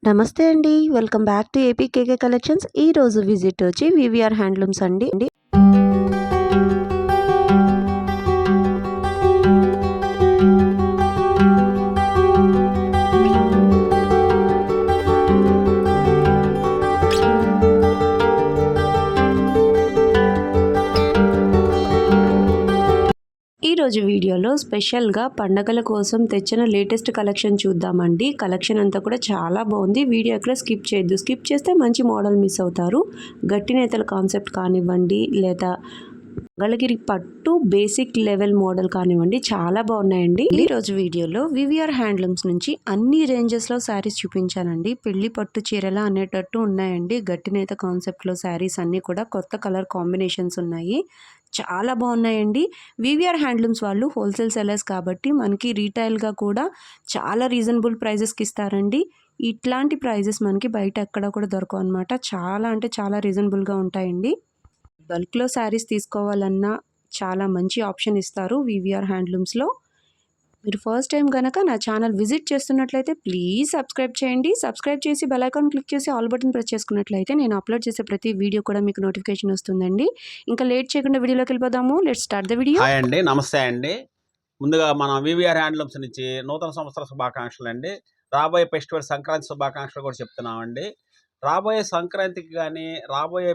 నమస్తే అండి. Welcome back to APKK collections. ఈరోజు విజిట్ వచ్చి వివిఆర్ హ్యాండ్లూమ్స్ అండి. ఈరోజు వీడియోలో స్పెషల్గా పండగల కోసం తెచ్చిన లేటెస్ట్ కలెక్షన్ చూద్దామండి. కలెక్షన్ అంతా కూడా చాలా బాగుంది. వీడియో ఎక్కడ స్కిప్ చేయొద్దు. స్కిప్ చేస్తే మంచి మోడల్ మిస్ అవుతారు. గట్టి నేతల కాన్సెప్ట్ కానివ్వండి, లేదా మంగళగిరి పట్టు బేసిక్ లెవెల్ మోడల్ కానివ్వండి, చాలా బాగున్నాయండి. ఈరోజు వీడియోలో వివిఆర్ హ్యాండ్లూమ్స్ నుంచి అన్ని రేంజెస్లో శారీస్ చూపించానండి. పెళ్లి పట్టు చీరల అనేటట్టు ఉన్నాయండి. గట్టి నేత కాన్సెప్ట్లో శారీస్ అన్నీ కూడా కొత్త కలర్ కాంబినేషన్స్ ఉన్నాయి. చాలా బాగున్నాయండి. వివిఆర్ హ్యాండ్లూమ్స్ వాళ్ళు హోల్సేల్ సెల్లర్స్ కాబట్టి మనకి రీటైల్గా కూడా చాలా రీజనబుల్ ప్రైజెస్కి ఇస్తారండి. ఇట్లాంటి ప్రైజెస్ మనకి బయట ఎక్కడ కూడా దొరకవు అనమాట. చాలా అంటే చాలా రీజనబుల్గా ఉంటాయండి. బల్క్లో శారీస్ తీసుకోవాలన్నా చాలా మంచి ఆప్షన్ ఇస్తారు వివిఆర్ హ్యాండ్లూమ్స్లో. మీరు ఫస్ట్ టైం కనుక నా ఛానల్ విజిట్ చేస్తున్నట్లయితే ప్లీజ్ సబ్స్క్రైబ్ చేయండి. సబ్స్క్రైబ్ చేసి బెల్ ఐకాన్ క్లిక్ చేసి ఆల్ బటన్ ప్రెస్ చేసుకున్నట్లయితే నేను అప్లోడ్ చేసే ప్రతి వీడియో కూడా మీకు నోటిఫికేషన్ వస్తుందండి. ఇంకా లేట్ చేయకుండా వీడియోలోకి వెళ్ళిపోదాము. Let's start the video. Hi అండి, నమస్తే అండి. ముందుగా మన వివిఆర్ హ్యాండ్లూమ్స్ నుంచి నూతన సంవత్సర శుభాకాంక్షలు అండి. రాబోయే ఫెస్టివల్ సంక్రాంతి శుభాకాంక్షలు కూడా చెప్తున్నామండి. రాబోయే సంక్రాంతికి కానీ, రాబోయే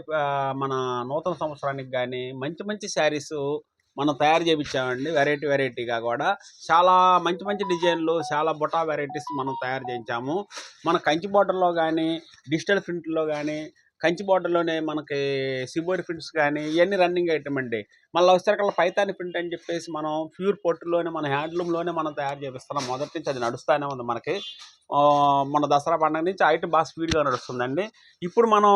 మన నూతన సంవత్సరానికి కానీ మంచి మంచి శారీస్ మనం తయారు చేయించామండి. వెరైటీగా కూడా చాలా మంచి మంచి డిజైన్లు, చాలా బుటా వెరైటీస్ మనం తయారు చేయించాము. మన కంచి బోర్డర్లో కానీ, డిజిటల్ ప్రింట్లో కానీ, కంచి బోర్డర్లోనే మనకి సిబోరి ప్రింట్స్ కానీ ఇవన్నీ రన్నింగ్ ఐటమ్ అండి. మళ్ళీ వచ్చేసరికి పైతాని ప్రింట్ అని చెప్పేసి మనం ప్యూర్ పొట్టులోనే మన హ్యాండ్లూమ్లోనే మనం తయారు చేపిస్తున్నాం. మొదటి నుంచి అది నడుస్తూనే ఉంది మనకి. మన దసరా పండుగ నుంచి ఐటమ్ బాగా స్పీడ్గా నడుస్తుందండి. ఇప్పుడు మనం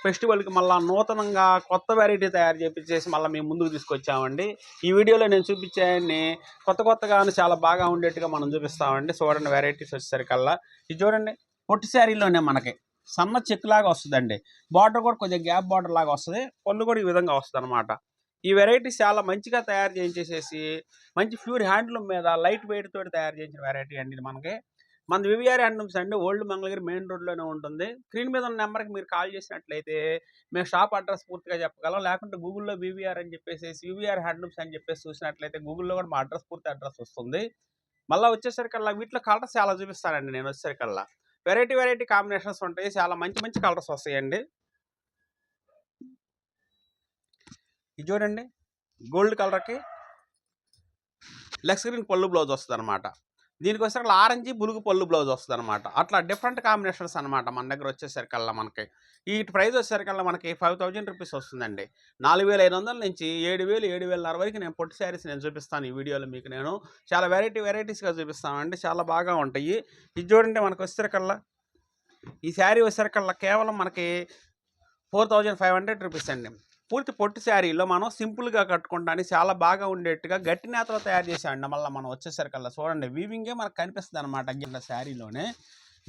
ఫెస్టివల్కి మళ్ళీ నూతనంగా కొత్త వెరైటీ తయారు చేపించేసి మళ్ళీ మేము ముందుకు తీసుకొచ్చామండి. ఈ వీడియోలో నేను చూపించాయన్ని కొత్తగా చాలా బాగా ఉండేట్టుగా మనం చూపిస్తామండి. చూడండి, వెరైటీస్ వచ్చేసరికల్లా ఇది చూడండి. పొట్టి శారీలోనే మనకి సన్న చెక్ లాగా వస్తుందండి. బార్డర్ కూడా కొంచెం గ్యాప్ బార్డర్ లాగా వస్తుంది. పళ్ళు కూడా ఈ విధంగా వస్తుంది అనమాట. ఈ వెరైటీస్ చాలా మంచిగా తయారు చేయించేసేసి మంచి ప్యూర్ హ్యాండ్లూమ్ మీద లైట్ వెయిట్ తోటి తయారు చేయించిన వెరైటీ అండి ఇది మనకి. మన వివిఆర్ హ్యాండ్లూమ్స్ అండి ఓల్డ్ మంగళగిరి మెయిన్ రోడ్లోనే ఉంటుంది. స్క్రీన్ మీద ఉన్న నెంబర్కి మీరు కాల్ చేసినట్లయితే మేము షాప్ అడ్రస్ పూర్తిగా చెప్పగలం. లేకుంటే గూగుల్లో వివిఆర్ అని చెప్పేసి వివిఆర్ హ్యాండ్లూమ్స్ అని చెప్పేసి చూసినట్లయితే గూగుల్లో కూడా మా పూర్తి అడ్రస్ వస్తుంది. మళ్ళీ వచ్చేసరికల్లా వీటిలో కలర్స్ చాలా చూపిస్తానండి నేను వచ్చేసరికల్లా. వెరైటీ కాంబినేషన్స్ ఉంటాయి. చాలా మంచి కలర్స్ వస్తాయండి. ఇది చూడండి, గోల్డ్ కలర్కి లెగ్ స్క్రీన్ పళ్ళు బ్లౌజ్ వస్తుంది అనమాట. దీనికి వచ్చేసరికి ఆరెంజ్ బులుగు పళ్ళు బ్లౌజ్ వస్తుంది అనమాట. అట్లా డిఫరెంట్ కాంబినేషన్స్ అనమాట మన దగ్గర వచ్చేసరికల్లా. మనకి ఈ ప్రైస్ వచ్చేసరికల్లా మనకి 5000 రూపీస్ వస్తుందండి. 4500 నుంచి 7000, 7000 వరకు నేను పొట్టి శారీస్ నేను చూపిస్తాను ఈ వీడియోలో మీకు. నేను చాలా వెరైటీస్గా చూపిస్తానండి. చాలా బాగా ఉంటాయి. ఇది చూడండి, మనకు వచ్చేసరికల్లా ఈ శారీ వచ్చేసరికల్లా కేవలం మనకి 4500 రూపీస్ అండి. పూర్తి పొట్టి శారీలో మనం సింపుల్గా కట్టుకుంటానికి చాలా బాగా ఉండేట్టుగా గట్టి నేతలో తయారు చేసామండి. మళ్ళీ మనం వచ్చేసరికల్లా చూడండి, వీవింగే మనకు కనిపిస్తుంది అనమాట. శారీలోనే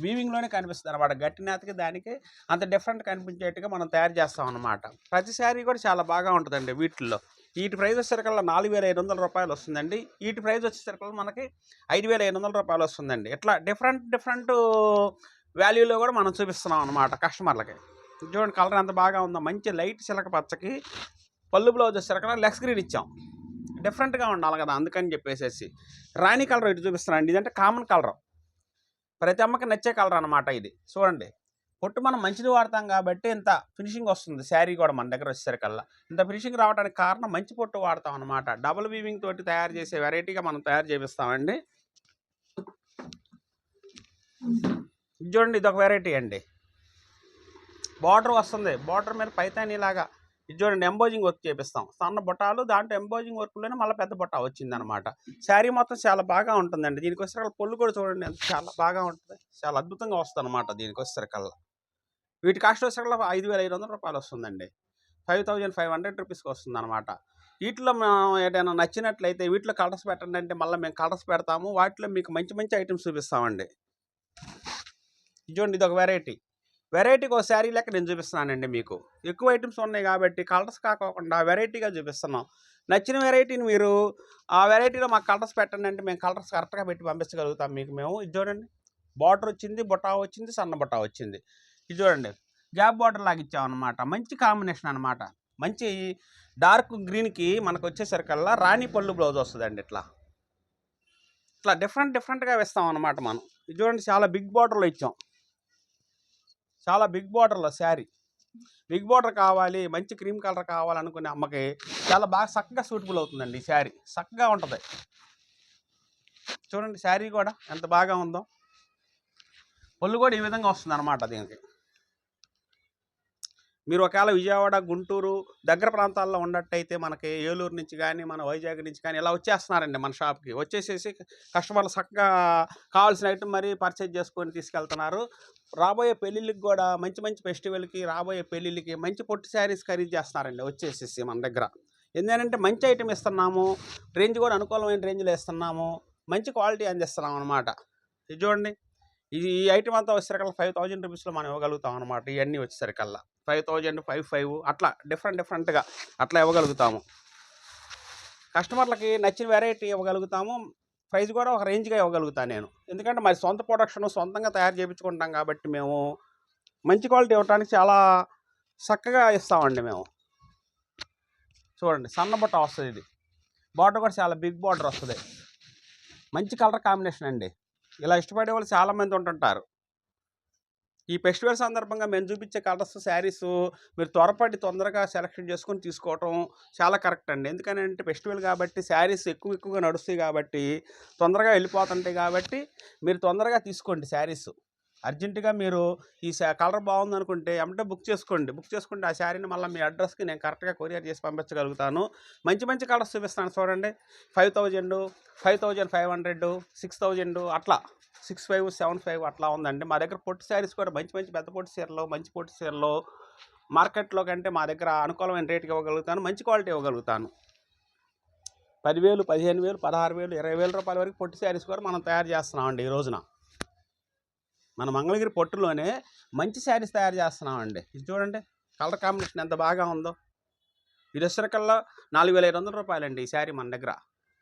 వీవింగ్లోనే కనిపిస్తుంది అనమాట. గట్టి నేతకి దానికి అంత డిఫరెంట్ కనిపించేట్టుగా మనం తయారు చేస్తాం అనమాట. ప్రతి శారీ కూడా చాలా బాగా ఉంటుందండి వీటిల్లో. వీటి ప్రైస్ వచ్చేసరికల్లా 4500 రూపాయలు వస్తుందండి. వీటి ప్రైస్ వచ్చేసరికల్లా మనకి 5500 రూపాయలు వస్తుందండి. ఇట్లా డిఫరెంట్ వాల్యూలో కూడా మనం చూపిస్తున్నాం అనమాట కస్టమర్లకి. చూడండి, కలర్ ఎంత బాగా ఉందో. మంచి లైట్ చిలక పచ్చకి పళ్ళు బ్లౌజ్ వచ్చేసరికి లెగ్ స్క్రీన్ ఇచ్చాం. డిఫరెంట్గా ఉండాలి కదా, అందుకని చెప్పేసి రాణి కలర్ ఇటు చూపిస్తున్నాండి. ఇదంటే కామన్ కలర్, ప్రతి అమ్మకి నచ్చే కలర్ అనమాట ఇది. చూడండి, పొట్టు మనం మంచిది వాడతాం కాబట్టి ఇంత ఫినిషింగ్ వస్తుంది. శారీ కూడా మన దగ్గర వచ్చేసరికల్లా ఇంత ఫినిషింగ్ రావడానికి కారణం మంచి పొట్టు వాడతాం అనమాట. డబుల్ వీవింగ్ తోటి తయారు చేసే వెరైటీగా మనం తయారు చేపిస్తామండి. చూడండి, ఇదొక వెరైటీ అండి. బార్డర్ వస్తుంది, బార్డర్ మీద పైతాని లాగా. ఇది చూడండి, ఎంబోజింగ్ వర్క్ చేపిస్తాం. సన్న బొటాలు, దాంట్లో ఎంబోజింగ్ వర్క్లోనే మళ్ళీ పెద్ద బొట్టా వచ్చిందనమాట. శారీ మొత్తం చాలా బాగా ఉంటుందండి. దీనికి వచ్చేసరికి పళ్ళు కూడా చూడండి ఎంత చాలా బాగా ఉంటుంది. చాలా అద్భుతంగా వస్తుంది అనమాట దీనికి వచ్చేసరికల్లా. వీటి కాస్ట్ వచ్చేసరికి 5500 రూపాయలు వస్తుందండి. 5500 రూపీస్కి వస్తుంది అనమాట. వీటిలో మనం ఏదైనా నచ్చినట్లయితే వీటిలో కలర్స్ పెట్టండి అంటే మళ్ళీ మేము కలర్స్ పెడతాము. వాటిలో మీకు మంచి ఐటమ్స్ చూపిస్తామండి. చూడండి, ఇది ఒక వెరైటీకి ఒక శారీ లెక్క నేను చూపిస్తున్నానండి మీకు. ఎక్కువ ఐటమ్స్ ఉన్నాయి కాబట్టి కలర్స్ కాకుండా వెరైటీగా చూపిస్తున్నాం. నచ్చిన వెరైటీని మీరు ఆ వెరైటీలో మాకు కలర్స్ పెట్టండి అంటే మేము కలర్స్ కరెక్ట్గా పెట్టి పంపించగలుగుతాం మీకు మేము. ఇది చూడండి, బార్డర్ వచ్చింది, బుటా వచ్చింది, సన్న బుటా వచ్చింది. ఇది చూడండి, గ్యాప్ బార్డర్ లాగా ఇచ్చామన్నమాట. మంచి కాంబినేషన్ అనమాట. మంచి డార్క్ గ్రీన్కి మనకు వచ్చేసరికల్లా రాణి పళ్ళు బ్లౌజ్ వస్తుందండి. ఇట్లా డిఫరెంట్గా వేస్తాం అనమాట మనం. ఇది చూడండి, చాలా బిగ్ బార్డర్లో ఇచ్చాం. చాలా బిగ్ బార్డర్లో శారీ. బిగ్ బార్డర్ కావాలి, మంచి క్రీమ్ కలర్ కావాలనుకునే అమ్మకి చాలా బాగా చక్కగా సూటబుల్ అవుతుందండి. ఈ శారీ చక్కగా ఉంటుంది. చూడండి శారీ కూడా ఎంత బాగా ఉందో. పళ్ళు కూడా ఈ విధంగా వస్తుంది అనమాట. దీనికి మీరు ఒకవేళ విజయవాడ, గుంటూరు దగ్గర ప్రాంతాల్లో ఉన్నట్టయితే మనకి ఏలూరు నుంచి కానీ, మన వైజాగ్ నుంచి కానీ ఇలా వచ్చేస్తున్నారండి మన షాప్కి. వచ్చేసేసి కస్టమర్లు చక్కగా కావాల్సిన ఐటమ్ మరి పర్చేజ్ చేసుకొని తీసుకెళ్తున్నారు. రాబోయే పెళ్ళిళ్ళకి కూడా మంచి ఫెస్టివల్కి, రాబోయే పెళ్ళిళ్ళకి మంచి పొట్టి శారీస్ ఖరీదు చేస్తున్నారండి వచ్చేసేసి మన దగ్గర. ఎందుకంటే మంచి ఐటమ్ ఇస్తున్నాము, రేంజ్ కూడా అనుకూలమైన రేంజ్లో ఇస్తున్నాము, మంచి క్వాలిటీ అందిస్తున్నాం అనమాట. ఇది చూడండి, ఈ ఐటమ్ అంతా వచ్చేసరికల్లా 5000 రూపీస్లో మనం ఇవ్వగలుగుతాం అనమాట. ఇవన్నీ వచ్చేసరికల్లా 5000, 55 అట్లా డిఫరెంట్గా అట్లా ఇవ్వగలుగుతాము. కస్టమర్లకి నచ్చిన వెరైటీ ఇవ్వగలుగుతాము. ప్రైస్ కూడా ఒక రేంజ్గా ఇవ్వగలుగుతాను నేను. ఎందుకంటే మరి సొంత ప్రొడక్షన్ సొంతంగా తయారు చేయించుకుంటాం కాబట్టి మేము మంచి క్వాలిటీ ఇవ్వడానికి చాలా చక్కగా ఇస్తామండి మేము. చూడండి, సన్న బుట్ట వస్తుంది. ఇది బార్డర్ కూడా చాలా బిగ్ బార్డర్ వస్తుంది. మంచి కలర్ కాంబినేషన్ అండి. ఇలా ఇష్టపడే వాళ్ళు చాలామంది ఉంటుంటారు. ఈ ఫెస్టివల్ సందర్భంగా మేము చూపించే కలర్స్, శారీస్ మీరు తొందరగా సెలెక్షన్ చేసుకొని తీసుకోవటం చాలా కరెక్ట్ అండి. ఎందుకనంటే ఫెస్టివల్ కాబట్టి శారీస్ ఎక్కువగా నడుస్తాయి కాబట్టి, తొందరగా వెళ్ళిపోతుంటాయి కాబట్టి మీరు తొందరగా తీసుకోండి శారీస్. అర్జెంటుగా మీరు ఈ కలర్ బాగుందనుకుంటే వెంటనే బుక్ చేసుకుంటే ఆ శారీని మళ్ళీ మీ అడ్రస్కి నేను కరెక్ట్గా కొరియర్ చేసి పంపించగలుగుతాను. మంచి కలర్స్ చూపిస్తాను చూడండి. 5000, 5500, 6000 అట్లా 65, 75 అట్లా ఉందండి. మా దగ్గర పొట్టి శారీస్ కూడా మంచి పెద్ద పొట్టి చీరలు మార్కెట్లో కంటే మా దగ్గర అనుకూలమైన రేటుకి ఇవ్వగలుగుతాను, మంచి క్వాలిటీ ఇవ్వగలుగుతాను. 10,000, 15,000, 16,000, 20,000 రూపాయల వరకు పొట్టి శారీస్ కూడా మనం తయారు చేస్తున్నామండి. ఈ రోజున మన మంగళగిరి పొట్టులోనే మంచి శారీస్ తయారు చేస్తున్నామండి. ఇది చూడండి, కలర్ కాంబినేషన్ ఎంత బాగా ఉందో. ఇది వచ్చేసరికల్లా 4,500 రూపాయలండి ఈ శారీ మన దగ్గర.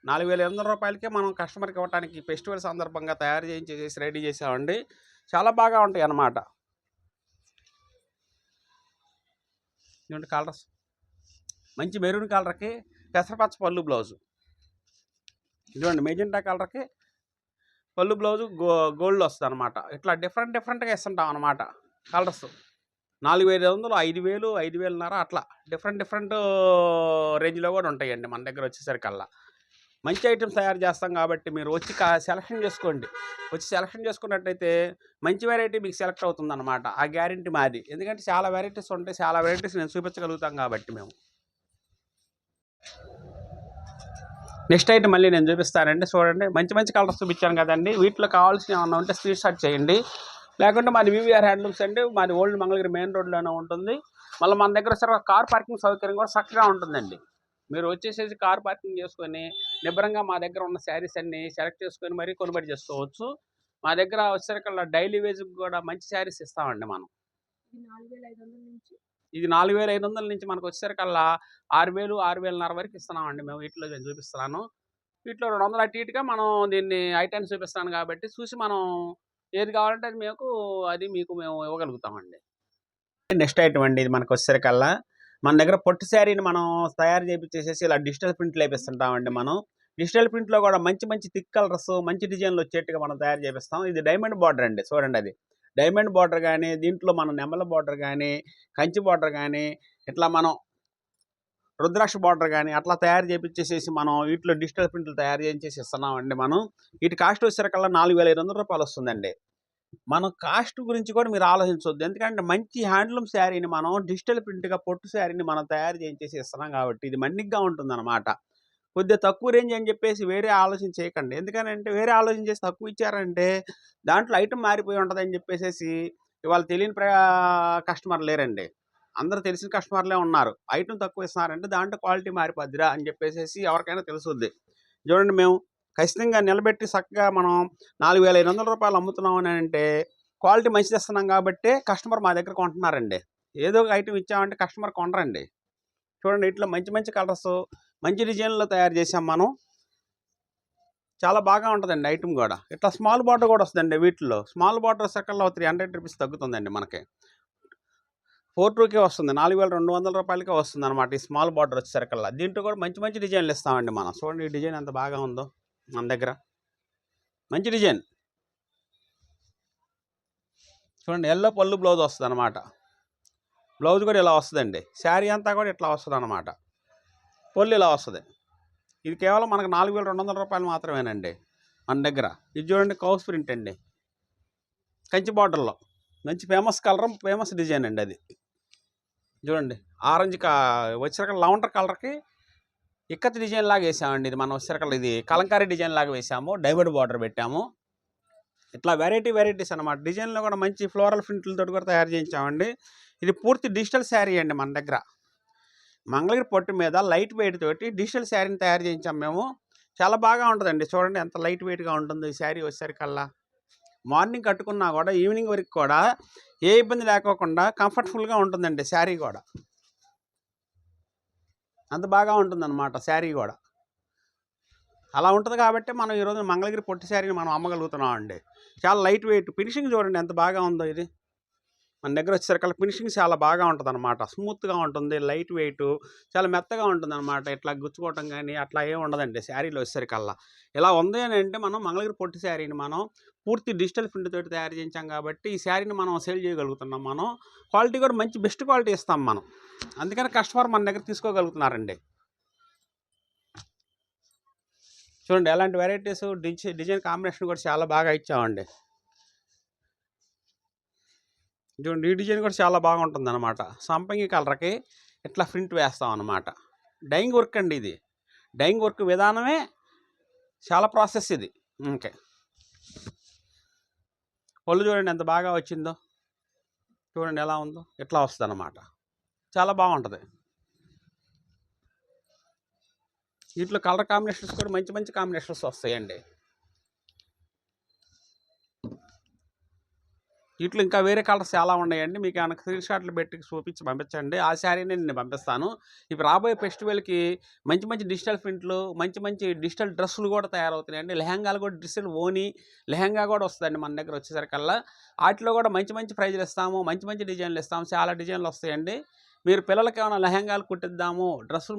4,500 రూపాయలకే మనం కస్టమర్కి ఇవ్వడానికి ఫెస్టివల్ సందర్భంగా తయారు చేసి రెడీ చేసామండి. చాలా బాగా ఉంటాయి అన్నమాట. ఇటువంటి కలర్స్ మంచి మెరూన్ కలర్కి పెసరపచ్చ పళ్ళు బ్లౌజు. ఇదిగోండి, మెజెంటా కలర్కి పళ్ళు బ్లౌజు గోల్డ్ వస్తుంది అనమాట. ఇట్లా డిఫరెంట్గా ఇస్తుంటాం అనమాట. కలర్స్ 4,500, 5,000, 5,500 అట్లా డిఫరెంట్ రేంజ్లో కూడా ఉంటాయండి మన దగ్గర వచ్చేసరికల్లా. మంచి ఐటమ్స్ తయారు చేస్తాం కాబట్టి మీరు వచ్చి సెలెక్షన్ చేసుకోండి. సెలెక్షన్ చేసుకున్నట్టయితే మంచి వెరైటీ మీకు సెలెక్ట్ అవుతుంది అనమాట. ఆ గ్యారెంటీ మాది. ఎందుకంటే చాలా వెరైటీస్ ఉంటాయి, చాలా వెరైటీస్ నేను చూపించగలుగుతాం కాబట్టి మేము. నెక్స్ట్ ఐటమ్ మళ్ళీ నేను చూపిస్తానండి. చూడండి, మంచి కలర్స్ చూపించాను కదండి. వీటిలో కావాల్సిన ఏమన్నా ఉంటే స్క్రీన్ షాట్ చేయండి. లేకుంటే మాది వివిఆర్ హ్యాండ్లూమ్స్ అండి. మాది ఓల్డ్ మంగళగిరి మెయిన్ రోడ్లోనే ఉంటుంది. మళ్ళీ మన దగ్గర సరే కార్ పార్కింగ్ సౌకర్యం కూడా చక్కగా ఉంటుందండి. మీరు వచ్చేసేసి కార్ పార్కింగ్ చేసుకొని నిబ్బరంగా మా దగ్గర ఉన్న శారీస్ అన్నీ సెలెక్ట్ చేసుకొని మరీ కొనుబడి చేసుకోవచ్చు. మా దగ్గర వచ్చేసరికల్లా డైలీ వేజ్కి కూడా మంచి శారీస్ ఇస్తామండి మనం. ఇది 4,500 నుంచి మనకు వచ్చేసరికల్లా 6,000, 6,500 వరకు ఇస్తున్నామండి మేము. వీటిలో నేను చూపిస్తున్నాను. వీటిలో 200 అటు ఇటుగా మనం దీన్ని ఐటమ్స్ చూపిస్తాను కాబట్టి చూసి మనం ఏది కావాలంటే అది మీకు మేము ఇవ్వగలుగుతామండి. నెక్స్ట్ ఐటమ్ అండి, ఇది మనకు వచ్చేసరికల్లా మన దగ్గర పొట్టి శారీని మనం తయారు చేయించేసేసి ఇలా డిజిటల్ ప్రింట్లు వేపిస్తుంటామండి. మనం డిజిటల్ ప్రింట్లో కూడా మంచి థిక్ కలర్స్, మంచి డిజైన్లు వచ్చేట్టుగా మనం తయారు చేపిస్తాం. ఇది డైమండ్ బార్డర్ అండి. చూడండి, అది డైమండ్ బార్డర్ కానీ, దీంట్లో మనం నెమల బార్డర్ కానీ, కంచి బార్డర్ కానీ, ఇట్లా మనం రుద్రాక్ష బార్డర్ కానీ అట్లా తయారు చేయించేసేసి మనం వీటిలో డిజిటల్ ప్రింట్లు తయారు చేయించేసి ఇస్తున్నామండి. మనం వీటి కాస్ట్ వచ్చేసరికల్లా 4,500 రూపాయలు వస్తుందండి. మనం కాస్ట్ గురించి కూడా మీరు ఆలోచించవద్దు. ఎందుకంటే మంచి హ్యాండ్లూమ్ శారీని మనం డిజిటల్ ప్రింట్గా పొట్టు శారీని మనం తయారు చేయించేసి ఇస్తున్నాం కాబట్టి ఇది మన్నిగ్గా ఉంటుందన్నమాట. కొద్దిగా తక్కువ రేంజ్ అని చెప్పేసి వేరే ఆలోచన చేయకండి. ఎందుకనంటే వేరే ఆలోచన చేసి తక్కువ ఇచ్చారంటే దాంట్లో ఐటమ్ మారిపోయి ఉంటుందని చెప్పేసి ఇవాళ తెలియని కస్టమర్ లేరండి. అందరూ తెలిసిన కస్టమర్లే ఉన్నారు. ఐటమ్ తక్కువ ఇస్తున్నారంటే దాంట్లో క్వాలిటీ మారిపోద్దిరా అని చెప్పేసి ఎవరికైనా తెలుసుద్ది. చూడండి, మేము ఖచ్చితంగా నిలబెట్టి చక్కగా మనం 4,500 రూపాయలు అమ్ముతున్నాం అని అంటే క్వాలిటీ మంచిది ఇస్తున్నాం కాబట్టి కస్టమర్ మా దగ్గర కొంటున్నారండి. ఏదో ఒక ఐటమ్ ఇచ్చామంటే కస్టమర్ కొనరండి. చూడండి, ఇట్లా మంచి కలర్స్, మంచి డిజైన్లో తయారు చేసాం మనం. చాలా బాగా ఉంటుందండి ఐటమ్ కూడా. ఇట్లా స్మాల్ బార్డర్ కూడా వస్తుందండి వీటిల్లో. స్మాల్ బార్డర్ సెకల్లో 300 రూపీస్ తగ్గుతుందండి మనకి. 42కే వస్తుంది. 4200 రూపాయలకే వస్తుందన్నమాట ఈ స్మాల్ బార్డర్ వచ్చేసరికల్లా. దీంట్లో కూడా మంచి మంచి డిజైన్లు ఇస్తామండి మనం. చూడండి ఈ డిజైన్ ఎంత బాగా ఉందో మన దగ్గర. మంచి డిజైన్. చూడండి ఎల్లో పళ్ళు బ్లౌజ్ వస్తుందన్నమాట. బ్లౌజ్ కూడా ఇలా వస్తుందండి. శారీ అంతా కూడా ఇట్లా వస్తుందన్నమాట. పళ్ళు ఇలా వస్తుంది. ఇది కేవలం మనకు 4200 రూపాయలు మాత్రమేనండి మన దగ్గర. ఇది చూడండి కౌస్ ప్రింట్ అండి, కంచి బార్డర్లో మంచి ఫేమస్ కలర్, ఫేమస్ డిజైన్ అండి అది. చూడండి ఆరెంజ్ వచ్చేసరికి లవండర్ కలర్కి ఇక్కత్ డిజైన్ లాగా వేసామండి. ఇది మనం వచ్చేసరికి ఇది కలంకారీ డిజైన్ లాగా వేసాము, డైమండ్ బార్డర్ పెట్టాము. ఇట్లా వెరైటీస్ అన్నమాట. డిజైన్లో కూడా మంచి ఫ్లోరల్ ప్రింట్లతో కూడా తయారు చేయించామండి. ఇది పూర్తి డిజిటల్ శారీ అండి మన దగ్గర. మంగళగిరి పట్టు మీద లైట్ వెయిట్ తోటి డిజిటల్ శారీని తయారు చేయించాం మేము. చాలా బాగా ఉంటుందండి. చూడండి ఎంత లైట్ వెయిట్గా ఉంటుంది ఈ శారీ వచ్చేసరికల్లా. మార్నింగ్ కట్టుకున్నా కూడా ఈవినింగ్ వరకు కూడా ఏ ఇబ్బంది లేకోకుండా కంఫర్టబుల్గా ఉంటుందండి శారీ కూడా. అంత బాగా ఉంటుందన్నమాట శారీ కూడా. అలా ఉంటుంది కాబట్టి మనం ఈరోజు మంగళగిరి పొట్టి శారీని మనం అమ్మగలుగుతున్నాం అండి. చాలా లైట్ వెయిట్. ఫినిషింగ్ చూడండి ఎంత బాగా ఉందో. ఇది మన దగ్గర వచ్చేసరికి ఫినిషింగ్ చాలా బాగా ఉంటుంది అనమాట. స్మూత్గా ఉంటుంది, లైట్ వెయిట్, చాలా మెత్తగా ఉంటుంది అనమాట. ఇట్లా గుచ్చుకోవటం కానీ అట్లా ఏమి ఉండదండి శారీలో వచ్చేసరికల్లా. ఇలా ఉంది అని అంటే మనం మంగళగిరి పొట్టి శారీని మనం పూర్తి డిజిటల్ ప్రింట్ తోటి తయారు చేయించాం కాబట్టి ఈ శారీని మనం సేల్ చేయగలుగుతున్నాం. మనం క్వాలిటీ కూడా మంచి బెస్ట్ క్వాలిటీ ఇస్తాం మనం. అందుకని కస్టమర్ మన దగ్గర తీసుకోగలుగుతున్నారండి. చూడండి ఎలాంటి వెరైటీస్, డిజైన్ కాంబినేషన్ కూడా చాలా బాగా ఇచ్చామండి. చూడండి ఈ డిజైన్ కూడా చాలా బాగుంటుంది అనమాట. సంపంగి కలర్కి ఇట్లా ప్రింట్ వేస్తాం అనమాట. డైయింగ్ వర్క్ అండి ఇది. డైయింగ్ వర్క్ విధానమే చాలా ప్రాసెస్ ఇది. ఓకే, పళ్ళు చూడండి ఎంత బాగా వచ్చిందో. చూడండి ఎలా ఉందో. ఇట్లా వస్తుంది అనమాట. చాలా బాగుంటుంది. వీటిలో కలర్ కాంబినేషన్స్ కూడా మంచి మంచి కాంబినేషన్స్ వస్తాయండి. వీటిలో ఇంకా వేరే కలర్స్ చాలా ఉన్నాయండి. మీకు ఏమైనా స్క్రీన్ షాట్లు పెట్టి చూపించి పంపించండి. ఆ శారీని నేను పంపిస్తాను. ఇప్పుడు రాబోయే ఫెస్టివల్కి మంచి మంచి డిజిటల్ ప్రింట్లు, మంచి మంచి డిజిటల్ డ్రెస్సులు కూడా తయారవుతున్నాయండి. లెహంగాలు కూడా డిజిటల్ ఓని లెహంగా కూడా వస్తుందండి మన దగ్గర వచ్చేసరికల్లా. వాటిలో కూడా మంచి మంచి ప్రైజులు ఇస్తాము, మంచి మంచి డిజైన్లు ఇస్తాము. చాలా డిజైన్లు వస్తాయండి. మీరు పిల్లలకి ఏమైనా లెహంగాలు కుట్టిద్దాము, డ్రెస్సులు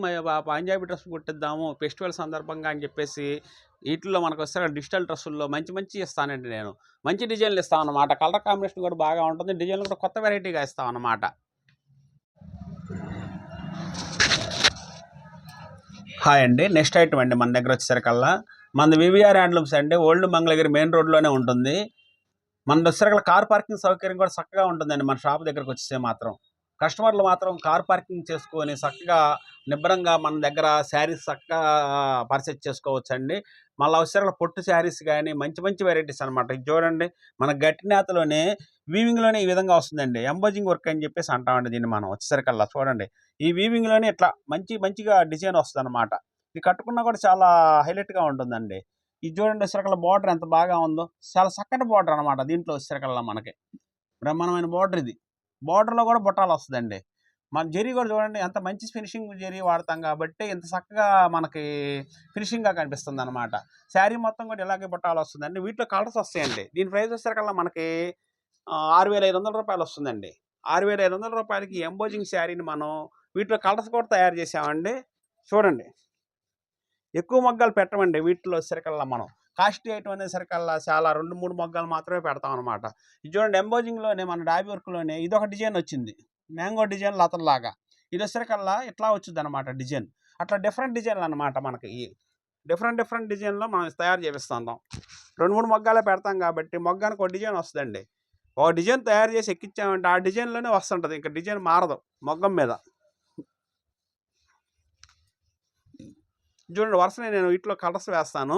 పంజాబీ డ్రెస్సులు కుట్టిద్దాము ఫెస్టివల్ సందర్భంగా అని చెప్పేసి వీటిల్లో మనకు వస్తే డిజిటల్ డ్రెస్సుల్లో మంచి మంచి ఇస్తానండి నేను. మంచి డిజైన్లు ఇస్తాను అన్నమాట. కలర్ కాంబినేషన్ కూడా బాగా ఉంటుంది. డిజైన్లు కూడా కొత్త వెరైటీగా ఇస్తాం అన్నమాట. హాయ్ అండి. నెక్స్ట్ ఐటమ్ అండి మన దగ్గర వచ్చేసరికల్లా మనది వివిఆర్ హ్యాండ్లూమ్స్ అండి. ఓల్డ్ మంగళగిరి మెయిన్ రోడ్లోనే ఉంటుంది. మన వచ్చేసరికల్లా కార్ పార్కింగ్ సౌకర్యం కూడా చక్కగా ఉంటుందండి. మన షాప్ దగ్గరకు వచ్చేస్తే మాత్రం కస్టమర్లు మాత్రం కార్ పార్కింగ్ చేసుకొని చక్కగా నిబ్బరంగా మన దగ్గర శారీస్ చక్కగా పర్చేజ్ చేసుకోవచ్చండి. మళ్ళీ వచ్చేసరికి పొట్టు శారీస్ కానీ మంచి మంచి వెరైటీస్ అనమాట. ఇది చూడండి మన గట్టినేతలోనే వీవింగ్లోనే ఈ విధంగా వస్తుందండి. ఎంబోజింగ్ వర్క్ అని చెప్పేసి అంటామండి దీన్ని మనం వచ్చేసరికల్లా. చూడండి ఈ వీవింగ్లోనే ఇట్లా మంచిగా డిజైన్ వస్తుంది అనమాట. ఇది కట్టుకున్నా కూడా చాలా హైలైట్గా ఉంటుందండి. ఇది చూడండి వచ్చేసరికల్లా బార్డర్ ఎంత బాగా ఉందో. చాలా చక్కటి బార్డర్ అనమాట. దీంట్లో వచ్చేసరికల్లా మనకి బ్రహ్మాండమైన బార్డర్. ఇది బార్డర్లో కూడా బుట్టాలు వస్తుందండి. మన జరీ కూడా చూడండి ఎంత మంచి ఫినిషింగ్ జరీ వాడతాం కాబట్టి ఇంత చక్కగా మనకి ఫినిషింగ్గా కనిపిస్తుంది అనమాట. శారీ మొత్తం కూడా ఇలాగే బుట్టాలు వస్తుందండి. వీటిలో కలర్స్ వస్తాయండి. దీని ప్రైస్ వచ్చేసరికల్లా మనకి 6500 రూపాయలు వస్తుందండి. 6500 రూపాయలకి ఎంబోజింగ్ శారీని మనం వీటిలో కలర్స్ కూడా తయారు చేసామండి. చూడండి ఎక్కువ మగ్గాలు పెట్టమండి. వీటిలో వచ్చేసరికల్లా మనం కాస్ట్లీ ఐటమ్ అనేసరికల్లా చాలా 2-3 మగ్గాలు మాత్రమే పెడతాం అనమాట. ఇది చూడండి ఎంబోజింగ్లోనే మన డాబీ వర్క్లోనే ఇదొక డిజైన్ వచ్చింది. మ్యాంగో డిజైన్ లతల్లాగా. ఇది వచ్చేసరికల్లా ఇట్లా వచ్చింది అనమాట డిజైన్. అట్లా డిఫరెంట్ డిజైన్లు అనమాట. మనకి ఈ డిఫరెంట్ డిజైన్లో మనం తయారు చేపిస్తాం. 2-3 మగ్గాలే పెడతాం కాబట్టి మొగ్గానికి ఒక డిజైన్ వస్తుందండి. ఒక డిజైన్ తయారు చేసి ఎక్కించామంటే ఆ డిజైన్లోనే వస్తుంటుంది. ఇంకా డిజైన్ మారదు మొగ్గం మీద. చూడండి వరుసనే నేను వీటిలో కలర్స్ వేస్తాను.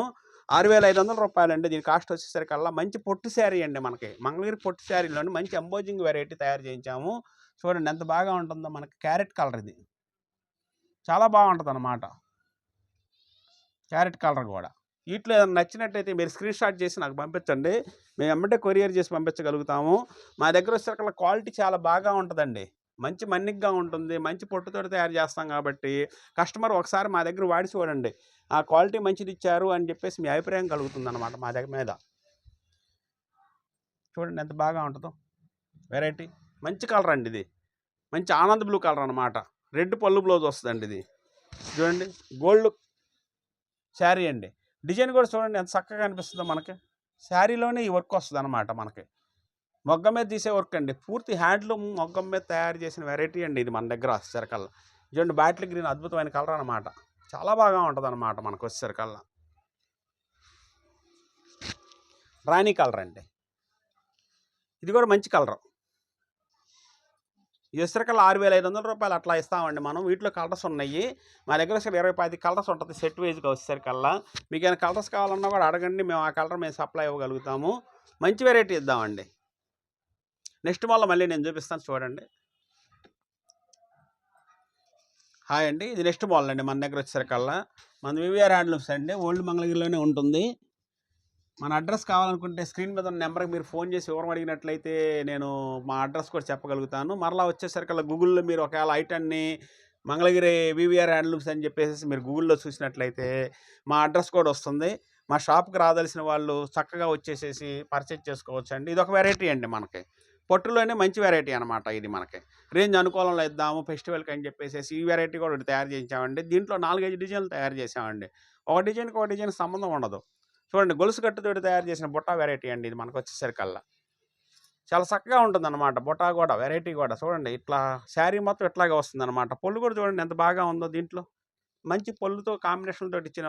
6500 రూపాయలండి దీని కాస్ట్ వచ్చేసరికల్లా. మంచి పొట్టు శారీ అండి. మనకి మంగళగిరి పొట్టు శారీలోని మంచి ఎంబోజింగ్ వెరైటీ తయారు చేయించాము. చూడండి ఎంత బాగా ఉంటుందో. మనకి క్యారెట్ కలర్ ఇది చాలా బాగుంటుంది అనమాట. క్యారెట్ కలర్ కూడా. వీటిలో ఏదైనా నచ్చినట్టయితే మీరు స్క్రీన్ షాట్ చేసి నాకు పంపించండి. మేము వెంబడే కొరియర్ చేసి పంపించగలుగుతాము. మా దగ్గర వచ్చేసరికల్లా క్వాలిటీ చాలా బాగా ఉంటుందండి. మంచి మన్నిగ్గా ఉంటుంది. మంచి పొట్టుతోటి తయారు చేస్తాం కాబట్టి కస్టమర్ ఒకసారి మా దగ్గర వాడి చూడండి. ఆ క్వాలిటీ మంచిది ఇచ్చారు అని చెప్పేసి మీ అభిప్రాయం కలుగుతుందన్నమాట మా దగ్గర మీద. చూడండి ఎంత బాగా ఉంటుందో వెరైటీ. మంచి కలర్ అండి ఇది. మంచి ఆనంద్ బ్లూ కలర్ అనమాట. రెడ్ పళ్ళు బ్లౌజ్ వస్తుందండి ఇది. చూడండి గోల్డ్ శారీ అండి. డిజైన్ కూడా చూడండి ఎంత చక్కగా అనిపిస్తుందో మనకి. శారీలోనే ఈ వర్క్ వస్తుంది అనమాట మనకి. మొగ్గం మీద తీసే వర్క్ అండి. పూర్తి హ్యాండ్లూమ్ మొగ్గం మీద తయారు చేసిన వెరైటీ అండి ఇది మన దగ్గర వచ్చేసరికల్లా. చూడండి బాటిల్ గ్రీన్ అద్భుతమైన కలర్ అనమాట. చాలా బాగా ఉంటుంది అనమాట మనకు వచ్చేసరికల్లా. రాణి కలర్ అండి. ఇది కూడా మంచి కలర్. ఇది వచ్చేసరికల్లా 6,500 రూపాయలు అట్లా ఇస్తామండి మనం. వీటిలో కలర్స్ ఉన్నాయి మా దగ్గర. 20-25 కలర్స్ ఉంటుంది సెట్ వైజ్గా వచ్చేసరికల్లా. మీకు ఏమైనా కలర్స్ కావాలన్నా కూడా అడగండి, మేము ఆ కలర్ మేము సప్లై ఇవ్వగలుగుతాము. మంచి వెరైటీ ఇద్దామండి. నెక్స్ట్ మళ్ళీ నేను చూపిస్తాను చూడండి. హాయ్ అండి, ఇది నెక్స్ట్ మోడల్ అండి మన దగ్గర వచ్చేసరికల్లా. మన వివిఆర్ హ్యాండ్లూమ్స్ అండి, ఓల్డ్ మంగళగిరిలోనే ఉంటుంది. మన అడ్రస్ కావాలనుకుంటే స్క్రీన్ మీద ఉన్న నెంబర్కి మీరు ఫోన్ చేసి వివరం అడిగినట్లయితే నేను మా అడ్రస్ కూడా చెప్పగలుగుతాను. మరలా వచ్చేసరికల్లా గూగుల్లో మీరు ఒకవేళ ఐటన్ని మంగళగిరి వివిఆర్ హ్యాండ్లూమ్స్ అని చెప్పేసి మీరు గూగుల్లో చూసినట్లయితే మా అడ్రస్ కూడా వస్తుంది. మా షాప్కి రాదలసిన వాళ్ళు చక్కగా వచ్చేసేసి పర్చేజ్ చేసుకోవచ్చు అండి. ఇది ఒక వెరైటీ అండి మనకి. పట్టులోనే మంచి వెరైటీ అనమాట ఇది. మనకి రేంజ్ అనుకూలంలో ఇద్దాము ఫెస్టివల్కి అని చెప్పేసి ఈ వెరైటీ కూడా ఒకటి తయారు చేయించామండి. దీంట్లో 4-5 డిజైన్లు తయారు చేసామండి. ఒక డిజైన్కి ఒక డిజైన్ సంబంధం ఉండదు. చూడండి గొలుసు కట్టుతోటి తయారు చేసిన బుట్ట వెరైటీ అండి ఇది మనకు వచ్చేసరికల్లా. చాలా చక్కగా ఉంటుందన్నమాట బుట్ట కూడా, వెరైటీ కూడా. చూడండి ఇట్లా శారీ మొత్తం ఇట్లాగే వస్తుందన్నమాట. పొల్లు కూడా చూడండి ఎంత బాగా ఉందో. దీంట్లో మంచి పొల్లుతో కాంబినేషన్తో ఇచ్చిన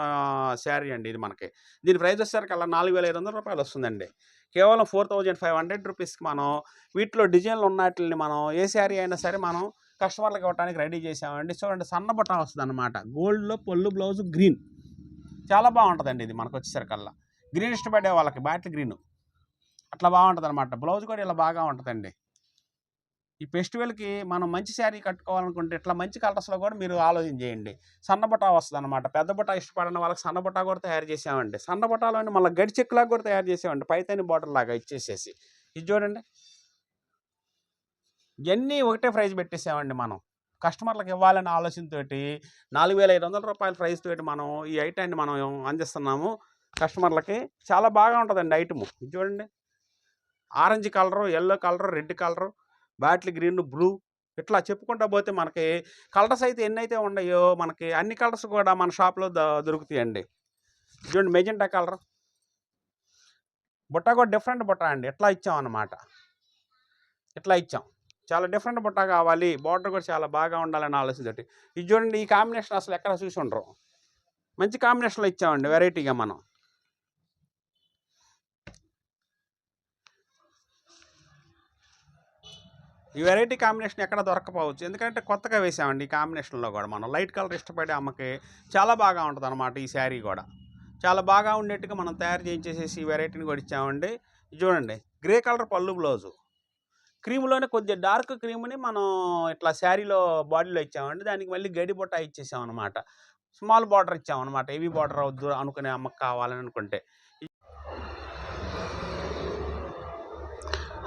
శారీ అండి ఇది మనకి. దీని ప్రైస్ వచ్చేసరికల్లా 4,500 రూపాయలు వస్తుందండి. కేవలం 4,500 రూపీస్కి మనం వీటిలో డిజైన్లు ఉన్నట్లని మనం ఏ శారీ అయినా సరే మనం కస్టమర్లకు ఇవ్వడానికి రెడీ చేసామండి. చూడండి సన్న బుట్ట వస్తుంది అనమాట. గోల్డ్లో పళ్ళు బ్లౌజ్ గ్రీన్. చాలా బాగుంటుందండి ఇది మనకు వచ్చేసరికల్లా. గ్రీన్ ఇష్టపడే వాళ్ళకి బాటిల్ గ్రీన్ అట్లా బాగుంటుంది అనమాట. బ్లౌజ్ కూడా ఇలా బాగా ఉంటుందండి. ఈ ఫెస్టివల్కి మనం మంచి శారీ కట్టుకోవాలనుకుంటే ఇట్లా మంచి కలర్స్లో కూడా మీరు ఆలోచన చేయండి. సన్న బుట్ట వస్తుంది అనమాట. పెద్ద బుట్ట ఇష్టపడిన వాళ్ళకి సన్న బుట్ట కూడా తయారు చేసామండి. సన్న బుట్టలోని మళ్ళీ గడి చెక్కులాగా కూడా తయారు చేసామండి, పైతని బార్డర్ లాగా ఇచ్చేసేసి. ఇది చూడండి, ఇవన్నీ ఒకటే ప్రైజ్ పెట్టేసామండి మనం. కస్టమర్లకు ఇవ్వాలనే ఆలోచనతోటి 4,500 రూపాయల ప్రైస్ తోటి మనం ఈ ఐటాన్ని మనం అందిస్తున్నాము కస్టమర్లకి. చాలా బాగా ఉంటుందండి ఐటము. ఇది చూడండి, orange colour, yellow colour, red colour, bottle green, blue, ఇట్లా చెప్పుకుంటా పోతే మనకి కలర్స్ అయితే ఎన్నైతే ఉన్నాయో మనకి అన్ని కలర్స్ కూడా మన షాప్లో దొరుకుతాయండి. చూడండి మెజెంటా కలర్ బుట్ట కూడా డిఫరెంట్ బుట్ట అండి. ఇట్లా ఇచ్చామన్నమాట. ఇట్లా ఇచ్చాం. చాలా డిఫరెంట్ బుట్ట కావాలి, బార్డర్ కూడా చాలా బాగా ఉండాలని ఆలోచనతోటి. ఇది చూడండి, ఈ కాంబినేషన్ అసలు ఎక్కడ చూసి ఉండరు. మంచి కాంబినేషన్లో ఇచ్చామండి వెరైటీగా మనం. ఈ వెరైటీ కాంబినేషన్ ఎక్కడ దొరకపోవచ్చు, ఎందుకంటే కొత్తగా వేసామండి ఈ కాంబినేషన్లో కూడా. మనం లైట్ కలర్ ఇష్టపడే అమ్మకి చాలా బాగా ఉంటుంది అనమాట. ఈ శారీ కూడా చాలా బాగా ఉండేట్టుగా మనం తయారు చేయించేసేసి ఈ వెరైటీని కూడా ఇచ్చామండి. చూడండి గ్రే కలర్ పళ్ళు బ్లౌజు, క్రీమ్లోనే కొద్దిగా డార్క్ క్రీమ్ని మనం ఇట్లా శారీలో బాడీలో ఇచ్చామండి. దానికి మళ్ళీ గడి బుట్ట ఇచ్చేసామన్నమాట. స్మాల్ బార్డర్ ఇచ్చామన్నమాట. హెవీ బార్డర్ వద్దు అనుకునే అమ్మకి కావాలని అనుకుంటే.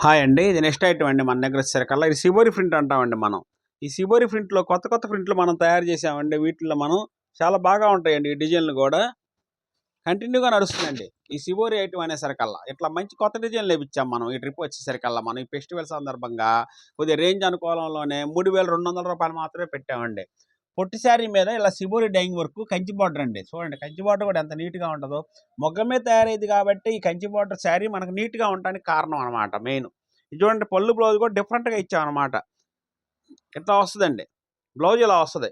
హాయ్ అండి, ఇది నెక్స్ట్ ఐటమ్ అండి మన దగ్గర వచ్చేసరికల్లా. ఇది సిబోరి ప్రింట్ అంటామండి మనం. ఈ సిబోరి ప్రింట్లో కొత్త కొత్త ప్రింట్లు మనం తయారు చేసామండి. వీటిల్లో మనం చాలా బాగా ఉంటాయండి ఈ డిజైన్లు కూడా. కంటిన్యూగా నడుస్తుందండి ఈ సిబోరి ఐటమ్ అనేసరికల్లా. ఇట్లా మంచి కొత్త డిజైన్లు వేయించాం మనం ఈ ట్రిప్ వచ్చేసరికల్లా. మనం ఈ ఫెస్టివల్ సందర్భంగా కొద్దిగా రేంజ్ అనుకూలంలోనే 3,200 రూపాయలు మాత్రమే పెట్టామండి. పొట్టి శారీ మీద ఇలా shibori dyeing work, Kanchi border అండి. చూడండి కంచి బార్డర్ కూడా ఎంత నీట్గా ఉంటుందో. మొగ్గ మీద తయారైంది కాబట్టి ఈ కంచి బార్డర్ శారీ మనకు నీట్గా ఉండడానికి కారణం అనమాట మెయిన్. ఇది చూడండి పళ్ళు బ్లౌజ్ కూడా డిఫరెంట్గా ఇచ్చామన్నమాట. ఇట్లా వస్తుందండి బ్లౌజ్, ఇలా వస్తుంది.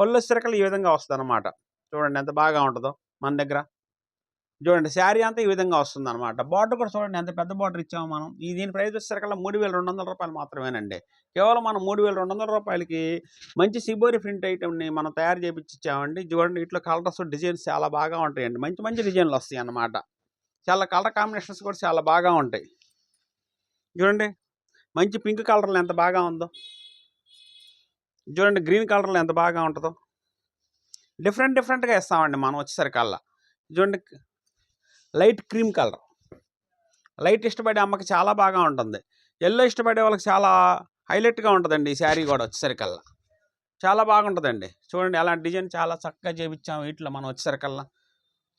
పళ్ళు వచ్చేసరికి ఈ విధంగా వస్తుంది అనమాట. చూడండి ఎంత బాగా ఉంటుందో మన దగ్గర. చూడండి శారీ అంతా ఈ విధంగా వస్తుంది అనమాట. బార్డర్ కూడా చూడండి ఎంత పెద్ద బార్డర్ ఇచ్చాము మనం. దీని ప్రైస్ వచ్చేసరికల్లా 3,200 రూపాయలు మాత్రమేనండి. కేవలం మనం 3,200 రూపాయలకి మంచి సిబోరి ప్రింట్ ఐటమ్ని మనం తయారు చేయించి ఇచ్చామండి. చూడండి ఇట్లా కలర్స్ డిజైన్స్ చాలా బాగా ఉంటాయండి. మంచి మంచి డిజైన్లు వస్తాయి అన్నమాట. చాలా కలర్ కాంబినేషన్స్ కూడా చాలా బాగా ఉంటాయి. చూడండి మంచి పింక్ కలర్లో ఎంత బాగా ఉందో. చూడండి గ్రీన్ కలర్లో ఎంత బాగా ఉంటుందో. డిఫరెంట్గా ఇస్తామండి మనం వచ్చేసరికల్లా. చూడండి లైట్ క్రీమ్ కలర్, లైట్ ఇష్టపడే అమ్మకి చాలా బాగా ఉంటుంది. ఎల్లో ఇష్టపడే వాళ్ళకి చాలా హైలైట్గా ఉంటుందండి ఈ శారీ కూడా వచ్చేసరికల్లా. చాలా బాగుంటుందండి. చూడండి అలాంటి డిజైన్ చాలా చక్కగా చేపించాము వీటిలో మనం వచ్చేసరికల్లా.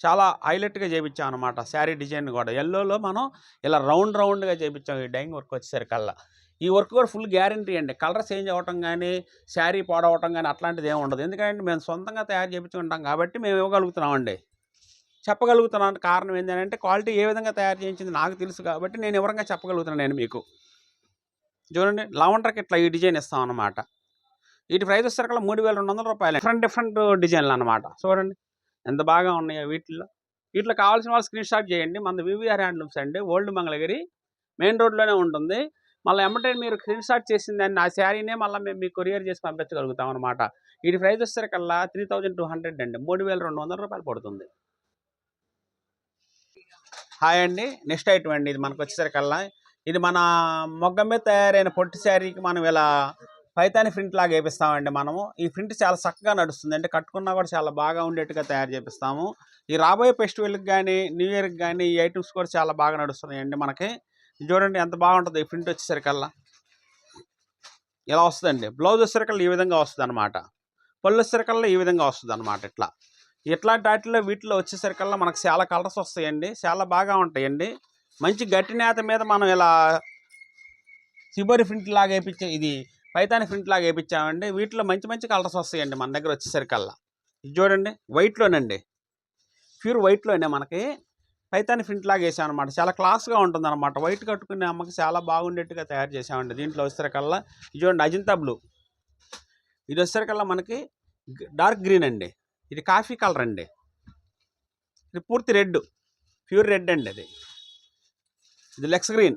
చాలా హైలైట్గా చేపించాం అనమాట శారీ డిజైన్ కూడా. ఎల్లోలో మనం ఇలా రౌండ్గా చేపించాం ఈ డైయింగ్ వర్క్ వచ్చేసరికల్లా. ఈ వర్క్ కూడా ఫుల్ గ్యారంటీ అండి. కలర్ చేంజ్ అవ్వటం కానీ, శారీ పాడవటం కానీ అట్లాంటిది ఏమి ఉండదు. ఎందుకంటే మేము సొంతంగా తయారు చేయించుకుంటాం కాబట్టి మేము ఇవ్వగలుగుతున్నామండి. చెప్పగలుగుతున్నాను కారణం ఏంటంటే క్వాలిటీ ఏ విధంగా తయారు చేయించింది నాకు తెలుసు కాబట్టి నేను వివరంగా చెప్పగలుగుతున్నాను నేను మీకు. చూడండి లవండర్కి ఇట్లా ఈ డిజైన్ ఇస్తాం అన్నమాట. వీటి ప్రైస్ వచ్చేసరికల్లా 3200 రూపాయలు. డిఫరెంట్ డిజైన్లు అనమాట. చూడండి ఎంత బాగా ఉన్నాయో వీటిలో కావాల్సిన వాళ్ళు స్క్రీన్ షాట్ చేయండి. మన వివిఆర్ హ్యాండ్లూమ్స్ అండి, ఓల్డ్ మంగళగిరి మెయిన్ రోడ్లోనే ఉంటుంది. మళ్ళీ ఎమ్మటే మీరు స్క్రీన్ షాట్ చేసిందని ఆ శారీనే మళ్ళీ మేము మీకు కొరియర్ చేసి పంపించగలుగుతాం అనమాట. వీటి ప్రైస్ వచ్చేసరికల్లా 3200 అండి, 3200 రూపాయలు పడుతుంది. హాయ్ అండి, నెక్స్ట్ ఐటమ్ అండి. ఇది మనకు వచ్చేసరికల్లా ఇది మన మొగ్గ మీద తయారైన పొట్టి శారీకి మనం ఇలా పైతాని ప్రింట్ లాగా వేపిస్తామండి మనము. ఈ ప్రింట్ చాలా చక్కగా నడుస్తుంది, అంటే కట్టుకున్నా కూడా చాలా బాగా ఉండేట్టుగా తయారు చేపిస్తాము. ఈ రాబోయే ఫెస్టివల్కి కానీ న్యూ ఇయర్కి కానీ ఈ ఐటమ్స్ కూడా చాలా బాగా నడుస్తున్నాయండి మనకి. చూడండి ఎంత బాగుంటుంది ఈ ప్రింట్ వచ్చేసరికల్లా. ఇలా వస్తుందండి. బ్లౌజ్ వచ్చేసరికల్లా ఈ విధంగా వస్తుంది అనమాట. పళ్ళు వచ్చేసరికల్లా ఈ విధంగా వస్తుంది అనమాట. ఇట్లాంటి వాటిలో వీటిలో వచ్చేసరికల్లా మనకు చాలా కలర్స్ వస్తాయండి, చాలా బాగా ఉంటాయండి. మంచి గట్టి నేత మీద మనం ఇలా సిబోరి ప్రింట్ లాగా వేయించే ఇది పైతాని ప్రింట్ లాగా వేయించామండి. వీటిలో మంచి మంచి కలర్స్ వస్తాయండి మన దగ్గర వచ్చేసరికల్లా. ఇది చూడండి వైట్లోనండి, ప్యూర్ వైట్లోనే మనకి పైతాని ప్రింట్ లాగా వేసాం అనమాట. చాలా క్లాస్గా ఉంటుంది అనమాట. వైట్ కట్టుకునే అమ్మకి చాలా బాగుండేట్టుగా తయారు చేసామండి. దీంట్లో వచ్చేసరికల్లా ఇది చూడండి అజంతా బ్లూ. ఇది వచ్చేసరికల్లా మనకి డార్క్ గ్రీన్ అండి. ఇది కాఫీ కలర్ అండి. ఇది పూర్తి రెడ్, ప్యూర్ రెడ్ అండి. ఇది లెక్స్ గ్రీన్.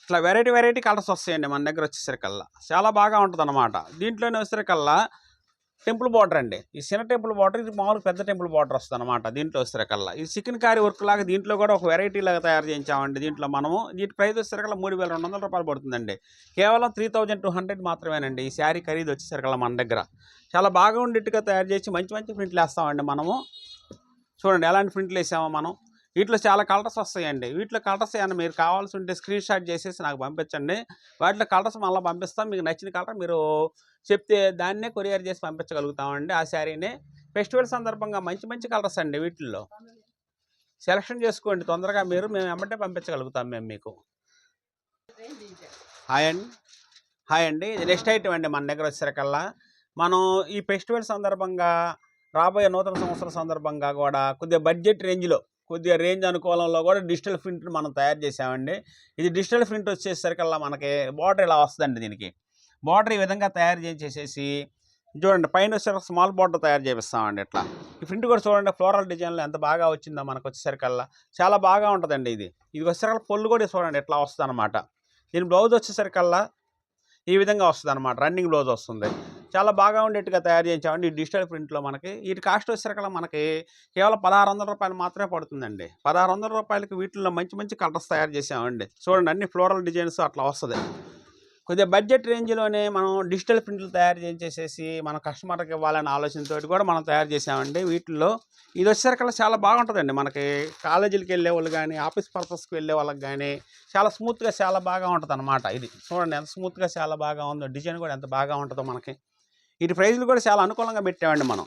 ఇట్లా వెరైటీ కలర్స్ వస్తాయండి మన దగ్గర వచ్చేసరికల్లా. చాలా బాగా ఉంటుంది అనమాట. దీంట్లోనే వచ్చేసరికల్లా టెంపుల్ బార్డర్ అండి. ఈ చిన్న టెంపుల్ బార్డర్, ఇది మామూలు పెద్ద టెంపుల్ బార్డర్ వస్తుంది అనమాట. దీంట్లో వచ్చేసరికల్లా ఇది చికెన్ కారీ వర్క్ లాగా దీంట్లో కూడా ఒక వెరైటీ లాగా తయారు చేయించామండి. దీంట్లో మనము దీని ప్రైస్ వచ్చేసరికల్లా 3200 రూపాయలు పడుతుందండి. కేవలం 3200 మాత్రమేనండి ఈ శారీ ఖరీదు వచ్చేసరికల్లా మన దగ్గర. చాలా బాగా ఉండేట్టుగా తయారు చేసి మంచి మంచి ప్రింట్లు వేస్తామండి మనము. చూడండి ఎలాంటి ప్రింట్లు వేసామో మనం. వీటిలో చాలా కలర్స్ వస్తాయండి. వీటిలో కలర్స్ ఏమైనా మీరు కావాల్సి ఉంటే స్క్రీన్ షాట్ చేసేసి నాకు పంపించండి. వాటిలో కలర్స్ మళ్ళీ పంపిస్తాం. మీకు నచ్చిన కలర్ మీరు చెప్తే దాన్నే కొరియర్ చేసి పంపించగలుగుతామండి ఆ శారీనే. ఫెస్టివల్ సందర్భంగా మంచి మంచి కలర్స్ అండి. వీటిల్లో సెలెక్షన్ చేసుకోండి తొందరగా మీరు, మేము వెంబటే పంపించగలుగుతాం మేము మీకు. హాయ్ అండి, ఇది నెక్స్ట్ ఐటమ్ అండి మన దగ్గర వచ్చేసరికల్లా. మనం ఈ ఫెస్టివల్ సందర్భంగా రాబోయే నూతన సంవత్సరం సందర్భంగా కూడా కొద్దిగా బడ్జెట్ రేంజ్లో, కొద్దిగా రేంజ్ అనుకూలంలో కూడా డిజిటల్ ప్రింట్ మనం తయారు చేసామండి. ఇది డిజిటల్ ప్రింట్ వచ్చేసరికల్లా మనకి బార్డర్ ఇలా వస్తుందండి. దీనికి బార్డర్ ఈ విధంగా తయారు చేసేసి చూడండి పైన వచ్చేసరికి స్మాల్ బార్డర్ తయారు చేపిస్తామండి. ఈ ప్రింట్ కూడా చూడండి ఫ్లోరల్ డిజైన్లో ఎంత బాగా వచ్చిందో మనకు వచ్చేసరికల్లా. చాలా బాగా ఉంటుందండి. ఇది వచ్చేసరికి పళ్ళు కూడా చూడండి ఎట్లా వస్తుంది అనమాట. దీని బ్లౌజ్ వచ్చేసరికల్లా ఈ విధంగా వస్తుంది అనమాట. రన్నింగ్ బ్లౌజ్ వస్తుంది. చాలా బాగా ఉండేట్టుగా తయారు చేయించామండి ఈ డిజిటల్ ప్రింట్లో మనకి. వీటి కాస్ట్ వచ్చేసరికల్లా మనకి కేవలం 1600 రూపాయలు మాత్రమే పడుతుందండి. 1600 రూపాయలకి వీటిల్లో మంచి మంచి కలర్స్ తయారు చేసామండి. చూడండి అన్ని ఫ్లోరల్ డిజైన్స్ అట్లా వస్తుంది. కొద్దిగా బడ్జెట్ రేంజ్లోనే మనం డిజిటల్ ప్రింట్లు తయారు చేసేసి మన కస్టమర్కి ఇవ్వాలనే ఆలోచనతో కూడా మనం తయారు చేసామండి. వీటిల్లో ఇది వచ్చేసరికల్లా చాలా బాగుంటుందండి. మనకి కాలేజీలకు వెళ్ళే వాళ్ళు కానీ, ఆఫీస్ పర్పస్కి వెళ్ళే వాళ్ళకి కానీ చాలా స్మూత్గా చాలా బాగా ఉంటుంది అనమాట. ఇది చూడండి ఎంత స్మూత్గా చాలా బాగా ఉందో. డిజైన్ కూడా ఎంత బాగా ఉంటుందో మనకి. వీటి ప్రైజ్లు కూడా చాలా అనుకూలంగా పెట్టామండి మనం.